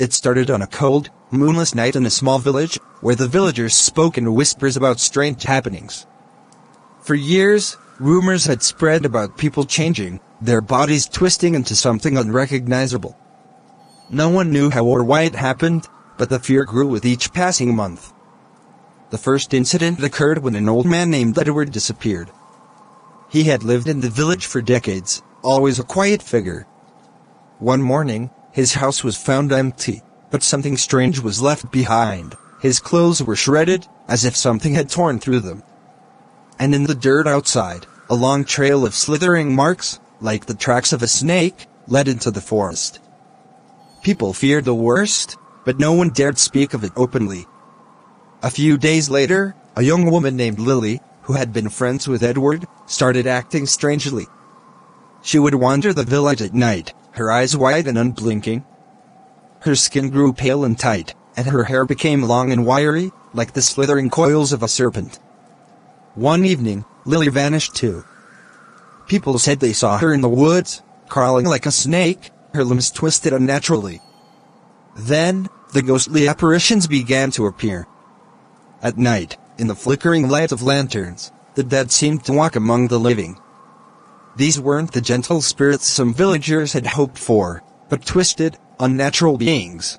It started on a cold, moonless night in a small village, where the villagers spoke in whispers about strange happenings. For years, rumors had spread about people changing, their bodies twisting into something unrecognizable. No one knew how or why it happened, but the fear grew with each passing month. The first incident occurred when an old man named Edward disappeared. He had lived in the village for decades, always a quiet figure. One morning, his house was found empty, but something strange was left behind. His clothes were shredded, as if something had torn through them. And in the dirt outside, a long trail of slithering marks, like the tracks of a snake, led into the forest. People feared the worst, but no one dared speak of it openly. A few days later, a young woman named Lily, who had been friends with Edward, started acting strangely. She would wander the village at night, her eyes wide and unblinking. Her skin grew pale and tight, and her hair became long and wiry, like the slithering coils of a serpent. One evening, Lily vanished too. People said they saw her in the woods, crawling like a snake, her limbs twisted unnaturally. Then, the ghostly apparitions began to appear. At night, in the flickering light of lanterns, the dead seemed to walk among the living. These weren't the gentle spirits some villagers had hoped for, but twisted, unnatural beings.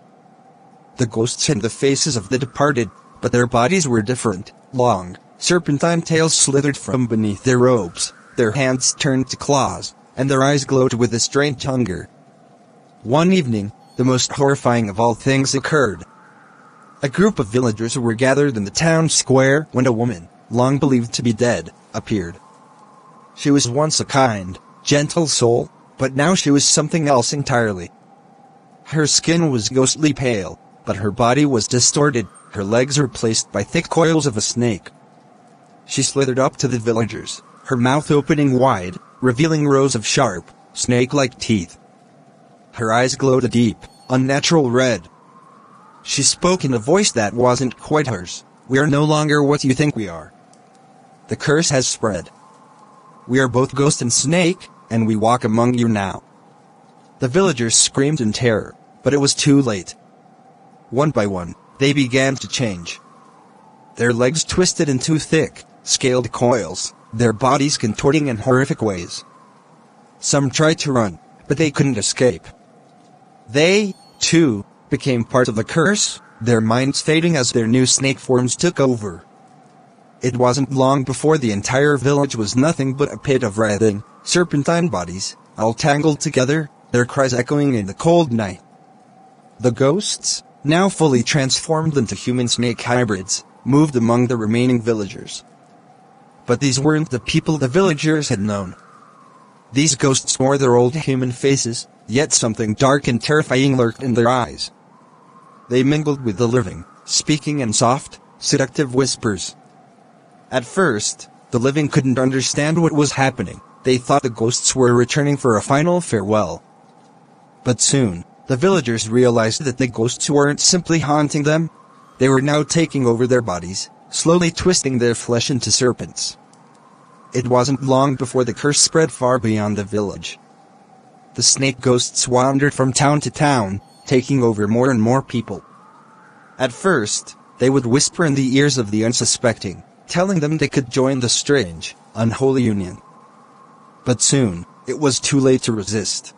The ghosts had the faces of the departed, but their bodies were different. Long, serpentine tails slithered from beneath their robes, their hands turned to claws, and their eyes glowed with a strange hunger. One evening, the most horrifying of all things occurred. A group of villagers were gathered in the town square when a woman, long believed to be dead, appeared. She was once a kind, gentle soul, but now she was something else entirely. Her skin was ghostly pale, but her body was distorted, her legs replaced by thick coils of a snake. She slithered up to the villagers, her mouth opening wide, revealing rows of sharp, snake-like teeth. Her eyes glowed a deep, unnatural red. She spoke in a voice that wasn't quite hers. "We are no longer what you think we are. The curse has spread. We are both ghost and snake, and we walk among you now." The villagers screamed in terror, but it was too late. One by one, they began to change. Their legs twisted into thick, scaled coils, their bodies contorting in horrific ways. Some tried to run, but they couldn't escape. They, too, became part of the curse, their minds fading as their new snake forms took over. It wasn't long before the entire village was nothing but a pit of writhing, serpentine bodies, all tangled together, their cries echoing in the cold night. The ghosts, now fully transformed into human-snake hybrids, moved among the remaining villagers. But these weren't the people the villagers had known. These ghosts wore their old human faces, yet something dark and terrifying lurked in their eyes. They mingled with the living, speaking in soft, seductive whispers. At first, the living couldn't understand what was happening. They thought the ghosts were returning for a final farewell. But soon, the villagers realized that the ghosts weren't simply haunting them. They were now taking over their bodies, slowly twisting their flesh into serpents. It wasn't long before the curse spread far beyond the village. The snake ghosts wandered from town to town, taking over more and more people. At first, they would whisper in the ears of the unsuspecting, telling them they could join the strange, unholy union. But soon, it was too late to resist.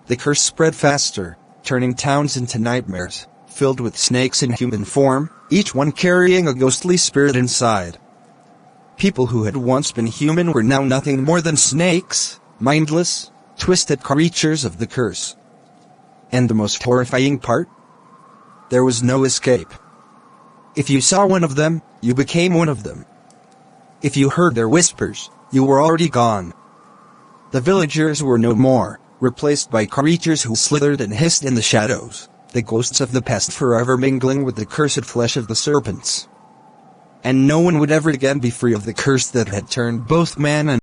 The curse spread faster, turning towns into nightmares, filled with snakes in human form, each one carrying a ghostly spirit inside. People who had once been human were now nothing more than snakes, mindless, twisted creatures of the curse. And the most horrifying part? There was no escape. If you saw one of them, you became one of them. If you heard their whispers, you were already gone. The villagers were no more, replaced by creatures who slithered and hissed in the shadows, the ghosts of the past forever mingling with the cursed flesh of the serpents. And no one would ever again be free of the curse that had turned both man and